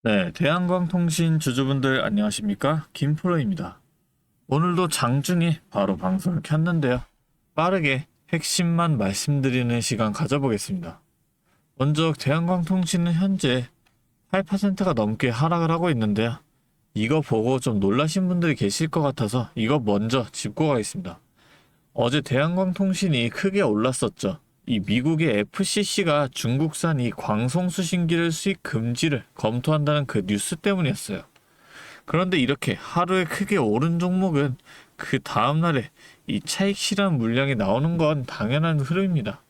네, 대한광통신 주주분들 안녕하십니까? 김프로입니다. 오늘도 장중에 바로 방송을 켰는데요. 빠르게 핵심만 말씀드리는 시간 가져보겠습니다. 먼저 대한광통신은 현재 8%가 넘게 하락을 하고 있는데요. 이거 보고 좀 놀라신 분들이 계실 것 같아서 이거 먼저 짚고 가겠습니다. 어제 대한광통신이 크게 올랐었죠. 이 미국의 FCC가 중국산 이 광송수신기를 수입 금지를 검토한다는 그 뉴스 때문이었어요. 그런데 이렇게 하루에 크게 오른 종목은 그 다음날에 이 차익 실현 물량이 나오는 건 당연한 흐름입니다.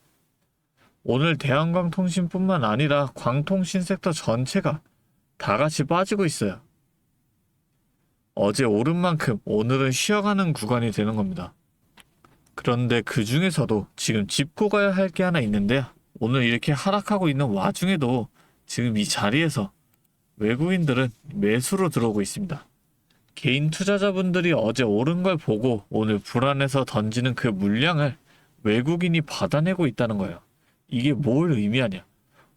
오늘 대한광통신뿐만 아니라 광통신 섹터 전체가 다 같이 빠지고 있어요. 어제 오른 만큼 오늘은 쉬어가는 구간이 되는 겁니다. 그런데 그 중에서도 지금 짚고 가야 할 게 하나 있는데요. 오늘 이렇게 하락하고 있는 와중에도 지금 이 자리에서 외국인들은 매수로 들어오고 있습니다. 개인 투자자분들이 어제 오른 걸 보고 오늘 불안해서 던지는 그 물량을 외국인이 받아내고 있다는 거예요. 이게 뭘 의미하냐?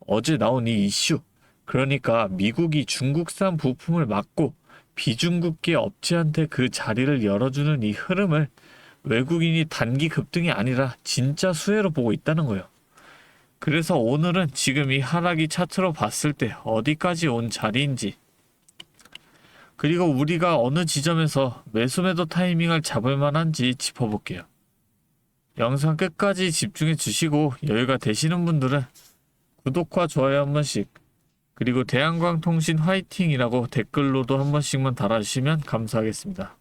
어제 나온 이 이슈, 그러니까 미국이 중국산 부품을 막고 비중국계 업체한테 그 자리를 열어주는 이 흐름을 외국인이 단기 급등이 아니라 진짜 수혜로 보고 있다는 거예요. 그래서 오늘은 지금 이 하락이 차트로 봤을 때 어디까지 온 자리인지, 그리고 우리가 어느 지점에서 매수매도 타이밍을 잡을 만한지 짚어볼게요. 영상 끝까지 집중해 주시고 여유가 되시는 분들은 구독과 좋아요 한 번씩, 그리고 대한광통신 화이팅이라고 댓글로도 한 번씩만 달아주시면 감사하겠습니다.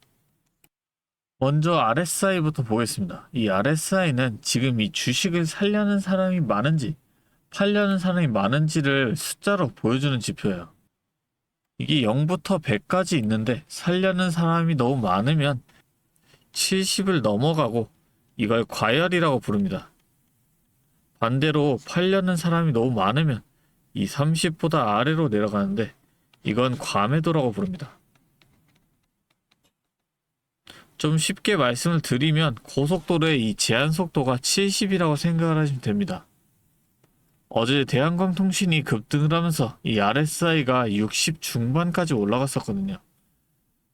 먼저 RSI부터 보겠습니다. 이 RSI는 지금 이 주식을 살려는 사람이 많은지 팔려는 사람이 많은지를 숫자로 보여주는 지표예요. 이게 0부터 100까지 있는데 살려는 사람이 너무 많으면 70을 넘어가고 이걸 과열이라고 부릅니다. 반대로 팔려는 사람이 너무 많으면 이 30보다 아래로 내려가는데 이건 과매도라고 부릅니다. 좀 쉽게 말씀을 드리면 고속도로의 이 제한 속도가 70이라고 생각을 하시면 됩니다. 어제 대한광통신이 급등을 하면서 이 RSI가 60 중반까지 올라갔었거든요.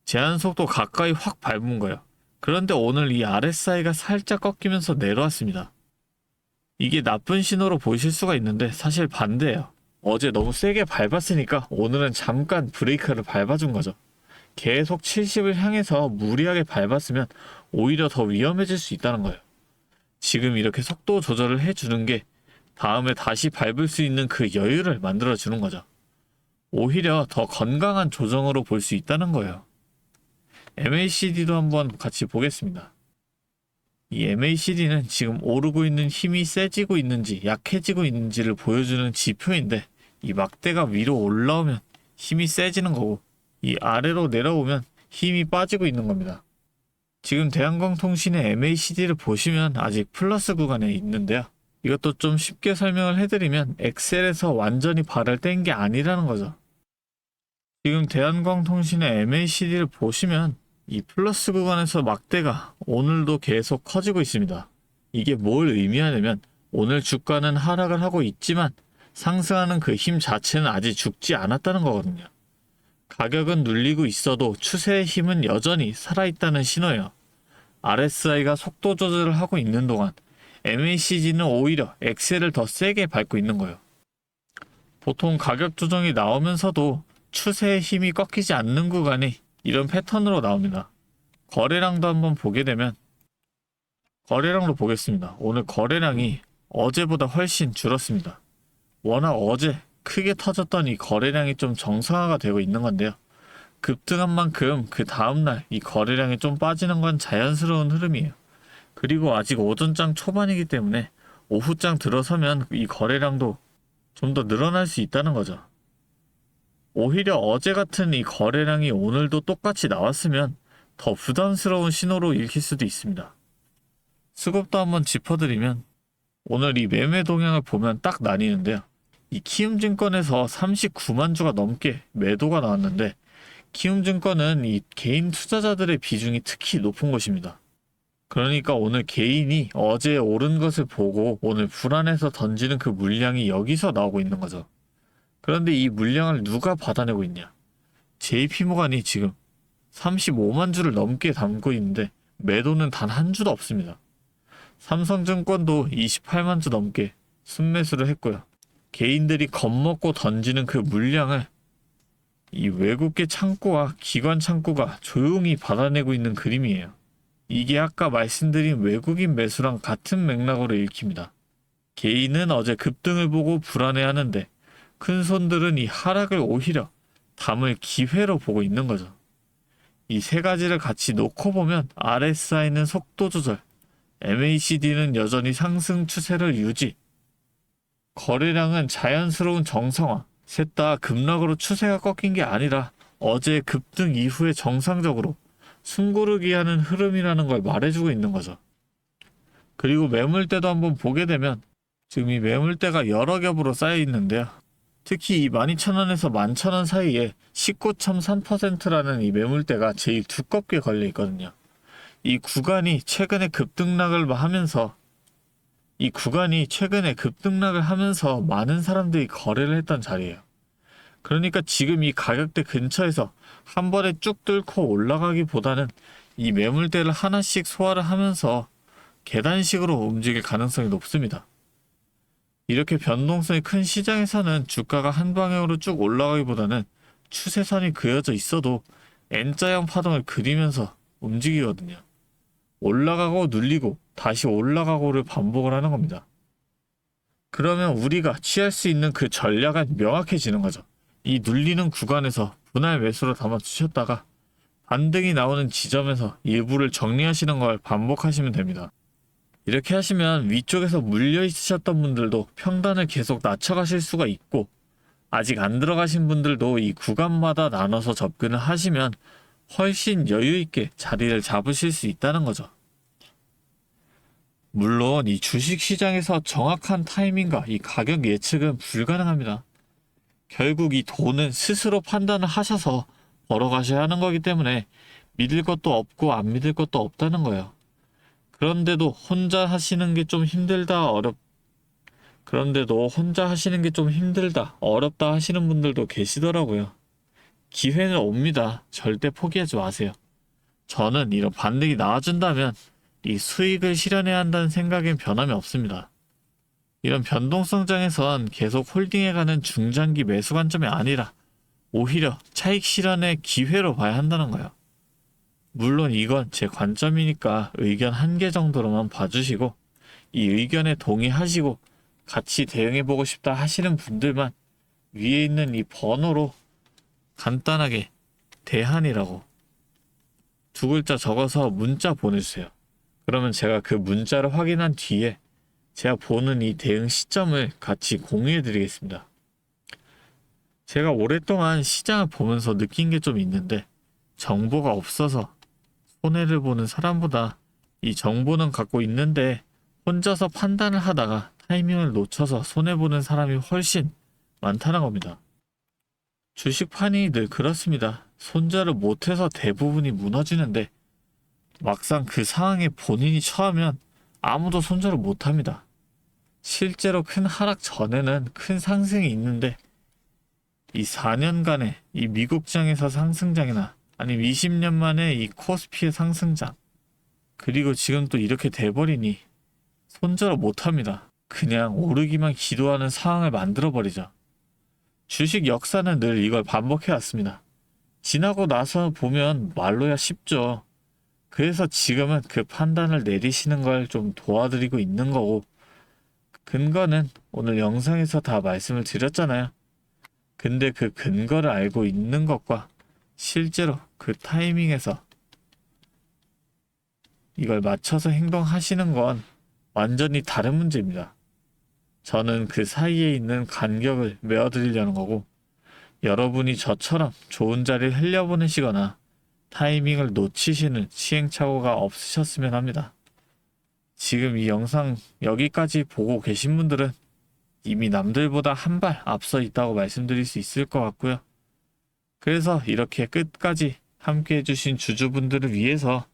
제한 속도 가까이 확 밟은 거예요. 그런데 오늘 이 RSI가 살짝 꺾이면서 내려왔습니다. 이게 나쁜 신호로 보실 수가 있는데 사실 반대예요. 어제 너무 세게 밟았으니까 오늘은 잠깐 브레이크를 밟아준 거죠. 계속 70을 향해서 무리하게 밟았으면 오히려 더 위험해질 수 있다는 거예요. 지금 이렇게 속도 조절을 해주는 게 다음에 다시 밟을 수 있는 그 여유를 만들어주는 거죠. 오히려 더 건강한 조정으로 볼 수 있다는 거예요. MACD도 한번 같이 보겠습니다. 이 MACD는 지금 오르고 있는 힘이 세지고 있는지 약해지고 있는지를 보여주는 지표인데 이 막대가 위로 올라오면 힘이 세지는 거고 이 아래로 내려오면 힘이 빠지고 있는 겁니다. 지금 대한광통신의 MACD를 보시면 아직 플러스 구간에 있는데요. 이것도 좀 쉽게 설명을 해드리면 엑셀에서 완전히 발을 뗀 게 아니라는 거죠. 지금 대한광통신의 MACD를 보시면 이 플러스 구간에서 막대가 오늘도 계속 커지고 있습니다. 이게 뭘 의미하냐면 오늘 주가는 하락을 하고 있지만 상승하는 그 힘 자체는 아직 죽지 않았다는 거거든요. 가격은 눌리고 있어도 추세의 힘은 여전히 살아있다는 신호예요. RSI가 속도 조절을 하고 있는 동안 MACD는 오히려 엑셀을 더 세게 밟고 있는 거예요. 보통 가격 조정이 나오면서도 추세의 힘이 꺾이지 않는 구간이 이런 패턴으로 나옵니다. 거래량도 한번 보게 되면 거래량으로 보겠습니다. 오늘 거래량이 어제보다 훨씬 줄었습니다. 워낙 어제 크게 터졌던 이 거래량이 좀 정상화가 되고 있는 건데요. 급등한 만큼 그 다음날 이 거래량이 좀 빠지는 건 자연스러운 흐름이에요. 그리고 아직 오전장 초반이기 때문에 오후장 들어서면 이 거래량도 좀 더 늘어날 수 있다는 거죠. 오히려 어제 같은 이 거래량이 오늘도 똑같이 나왔으면 더 부담스러운 신호로 읽힐 수도 있습니다. 수급도 한번 짚어드리면 오늘 이 매매 동향을 보면 딱 나뉘는데요. 이 키움증권에서 39만 주가 넘게 매도가 나왔는데 키움증권은 이 개인 투자자들의 비중이 특히 높은 곳입니다. 그러니까 오늘 개인이 어제 오른 것을 보고 오늘 불안해서 던지는 그 물량이 여기서 나오고 있는 거죠. 그런데 이 물량을 누가 받아내고 있냐? JP모간이 지금 35만 주를 넘게 담고 있는데 매도는 단 한 주도 없습니다. 삼성증권도 28만 주 넘게 순매수를 했고요. 개인들이 겁먹고 던지는 그 물량을 이 외국계 창구와 기관 창구가 조용히 받아내고 있는 그림이에요. 이게 아까 말씀드린 외국인 매수랑 같은 맥락으로 읽힙니다. 개인은 어제 급등을 보고 불안해하는데 큰 손들은 이 하락을 오히려 담을 기회로 보고 있는 거죠. 이 세 가지를 같이 놓고 보면 RSI는 속도 조절, MACD는 여전히 상승 추세를 유지, 거래량은 자연스러운 정상화, 셋 다 급락으로 추세가 꺾인 게 아니라 어제 급등 이후에 정상적으로 숨고르기 하는 흐름이라는 걸 말해주고 있는 거죠. 그리고 매물대도 한번 보게 되면 지금 이 매물대가 여러 겹으로 쌓여 있는데요. 특히 이 12,000원에서 11,000원 사이에 19.3%라는 이 매물대가 제일 두껍게 걸려 있거든요. 이 구간이 최근에 급등락을 하면서 많은 사람들이 거래를 했던 자리예요. 그러니까 지금 이 가격대 근처에서 한 번에 쭉 뚫고 올라가기보다는 이 매물대를 하나씩 소화를 하면서 계단식으로 움직일 가능성이 높습니다. 이렇게 변동성이 큰 시장에서는 주가가 한 방향으로 쭉 올라가기보다는 추세선이 그어져 있어도 N자형 파동을 그리면서 움직이거든요. 올라가고 눌리고 다시 올라가고를 반복을 하는 겁니다. 그러면 우리가 취할 수 있는 그 전략은 명확해지는 거죠. 이 눌리는 구간에서 분할 매수로 담아주셨다가 반등이 나오는 지점에서 일부를 정리하시는 걸 반복하시면 됩니다. 이렇게 하시면 위쪽에서 물려 있으셨던 분들도 평단을 계속 낮춰가실 수가 있고, 아직 안 들어가신 분들도 이 구간마다 나눠서 접근을 하시면 훨씬 여유있게 자리를 잡으실 수 있다는 거죠. 물론 이 주식시장에서 정확한 타이밍과 이 가격 예측은 불가능합니다. 결국 이 돈은 스스로 판단을 하셔서 벌어가셔야 하는 거기 때문에 믿을 것도 없고 안 믿을 것도 없다는 거예요. 그런데도 혼자 하시는 게 좀 힘들다, 어렵다 하시는 분들도 계시더라고요. 기회는 옵니다. 절대 포기하지 마세요. 저는 이런 반등이 나와준다면 이 수익을 실현해야 한다는 생각엔 변함이 없습니다. 이런 변동성장에선 계속 홀딩해가는 중장기 매수 관점이 아니라 오히려 차익 실현의 기회로 봐야 한다는 거예요. 물론 이건 제 관점이니까 의견 한 개 정도로만 봐주시고, 이 의견에 동의하시고 같이 대응해보고 싶다 하시는 분들만 위에 있는 이 번호로 간단하게 대한이라고 두 글자 적어서 문자 보내주세요. 그러면 제가 그 문자를 확인한 뒤에 제가 보는 이 대응 시점을 같이 공유해 드리겠습니다. 제가 오랫동안 시장을 보면서 느낀 게 좀 있는데, 정보가 없어서 손해를 보는 사람보다 이 정보는 갖고 있는데 혼자서 판단을 하다가 타이밍을 놓쳐서 손해보는 사람이 훨씬 많다는 겁니다. 주식판이 늘 그렇습니다. 손절을 못해서 대부분이 무너지는데 막상 그 상황에 본인이 처하면 아무도 손절을 못합니다. 실제로 큰 하락 전에는 큰 상승이 있는데 이 4년간의 이 미국장에서 상승장이나 아니면 20년 만에 이 코스피의 상승장, 그리고 지금 또 이렇게 돼버리니 손절을 못합니다. 그냥 오르기만 기도하는 상황을 만들어버리죠. 주식 역사는 늘 이걸 반복해왔습니다. 지나고 나서 보면 말로야 쉽죠. 그래서 지금은 그 판단을 내리시는 걸 좀 도와드리고 있는 거고, 근거는 오늘 영상에서 다 말씀을 드렸잖아요. 근데 그 근거를 알고 있는 것과 실제로 그 타이밍에서 이걸 맞춰서 행동하시는 건 완전히 다른 문제입니다. 저는 그 사이에 있는 간격을 메워드리려는 거고, 여러분이 저처럼 좋은 자리를 흘려보내시거나 타이밍을 놓치시는 시행착오가 없으셨으면 합니다. 지금 이 영상 여기까지 보고 계신 분들은 이미 남들보다 한 발 앞서 있다고 말씀드릴 수 있을 것 같고요. 그래서 이렇게 끝까지 함께 해주신 주주분들을 위해서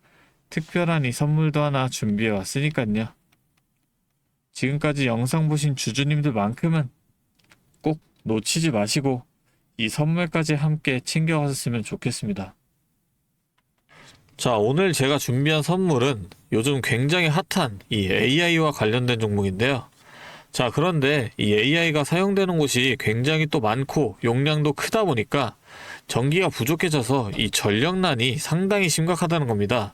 특별한 이 선물도 하나 준비해 왔으니까요. 지금까지 영상 보신 주주님들만큼은 꼭 놓치지 마시고 이 선물까지 함께 챙겨가셨으면 좋겠습니다. 자, 오늘 제가 준비한 선물은 요즘 굉장히 핫한 이 AI와 관련된 종목인데요. 자, 그런데 이 AI가 사용되는 곳이 굉장히 또 많고 용량도 크다 보니까 전기가 부족해져서 이 전력난이 상당히 심각하다는 겁니다.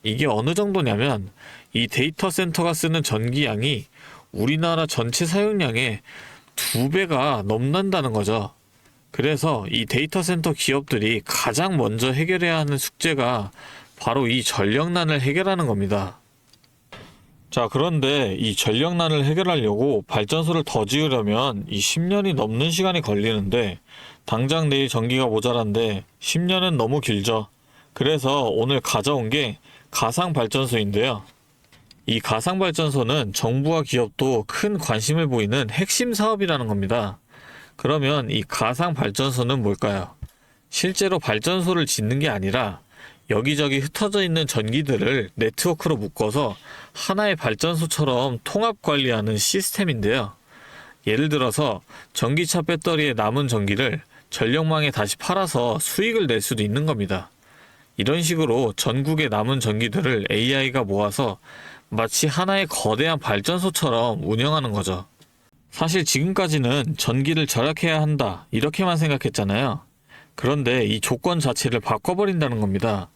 이게 어느 정도냐면 이 데이터 센터가 쓰는 전기량이 우리나라 전체 사용량의 2배가 넘는다는 거죠. 그래서 이 데이터 센터 기업들이 가장 먼저 해결해야 하는 숙제가 바로 이 전력난을 해결하는 겁니다. 자, 그런데 이 전력난을 해결하려고 발전소를 더 지으려면 이 10년이 넘는 시간이 걸리는데 당장 내일 전기가 모자란데 10년은 너무 길죠. 그래서 오늘 가져온 게 가상발전소인데요. 이 가상발전소는 정부와 기업도 큰 관심을 보이는 핵심 사업이라는 겁니다. 그러면 이 가상발전소는 뭘까요? 실제로 발전소를 짓는 게 아니라 여기저기 흩어져 있는 전기들을 네트워크로 묶어서 하나의 발전소처럼 통합 관리하는 시스템인데요. 예를 들어서 전기차 배터리에 남은 전기를 전력망에 다시 팔아서 수익을 낼 수도 있는 겁니다. 이런 식으로 전국의 남은 전기들을 AI가 모아서 마치 하나의 거대한 발전소처럼 운영하는 거죠. 사실 지금까지는 전기를 절약해야 한다 이렇게만 생각했잖아요. 그런데 이 조건 자체를 바꿔버린다는 겁니다.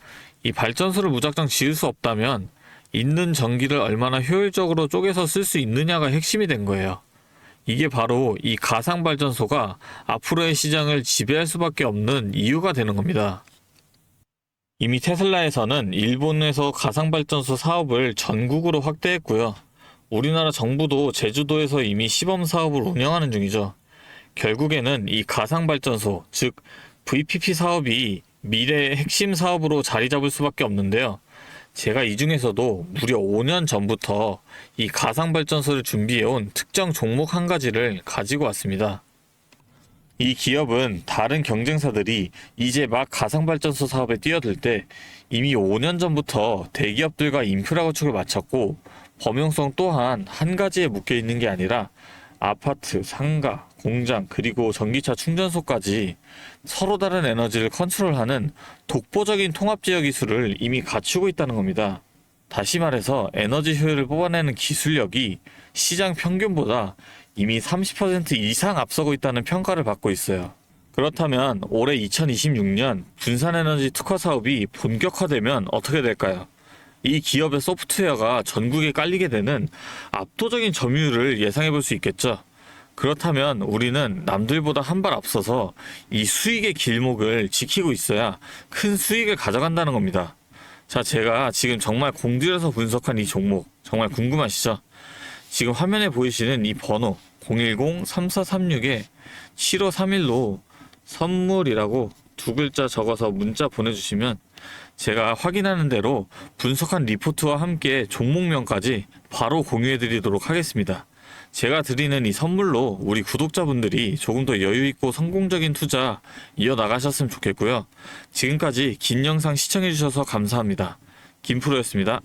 이 발전소를 무작정 지을 수 없다면 있는 전기를 얼마나 효율적으로 쪼개서 쓸 수 있느냐가 핵심이 된 거예요. 이게 바로 이 가상발전소가 앞으로의 시장을 지배할 수밖에 없는 이유가 되는 겁니다. 이미 테슬라에서는 일본에서 가상발전소 사업을 전국으로 확대했고요. 우리나라 정부도 제주도에서 이미 시범 사업을 운영하는 중이죠. 결국에는 이 가상발전소, 즉 VPP 사업이 미래의 핵심 사업으로 자리 잡을 수밖에 없는데요. 제가 이 중에서도 무려 5년 전부터 이 가상발전소를 준비해온 특정 종목 한 가지를 가지고 왔습니다. 이 기업은 다른 경쟁사들이 이제 막 가상발전소 사업에 뛰어들 때 이미 5년 전부터 대기업들과 인프라 구축을 마쳤고 범용성 또한 한 가지에 묶여 있는 게 아니라 아파트, 상가, 공장, 그리고 전기차 충전소까지 서로 다른 에너지를 컨트롤하는 독보적인 통합제어 기술을 이미 갖추고 있다는 겁니다. 다시 말해서 에너지 효율을 뽑아내는 기술력이 시장 평균보다 이미 30% 이상 앞서고 있다는 평가를 받고 있어요. 그렇다면 올해 2026년 분산에너지 특화 사업이 본격화되면 어떻게 될까요? 이 기업의 소프트웨어가 전국에 깔리게 되는 압도적인 점유율을 예상해 볼 수 있겠죠. 그렇다면 우리는 남들보다 한 발 앞서서 이 수익의 길목을 지키고 있어야 큰 수익을 가져간다는 겁니다. 자, 제가 지금 정말 공들여서 분석한 이 종목 정말 궁금하시죠? 지금 화면에 보이시는 이 번호 010-3436-7531로 선물이라고 2글자 적어서 문자 보내주시면 제가 확인하는 대로 분석한 리포트와 함께 종목명까지 바로 공유해드리도록 하겠습니다. 제가 드리는 이 선물로 우리 구독자분들이 조금 더 여유있고 성공적인 투자 이어나가셨으면 좋겠고요. 지금까지 긴 영상 시청해주셔서 감사합니다. 김프로였습니다.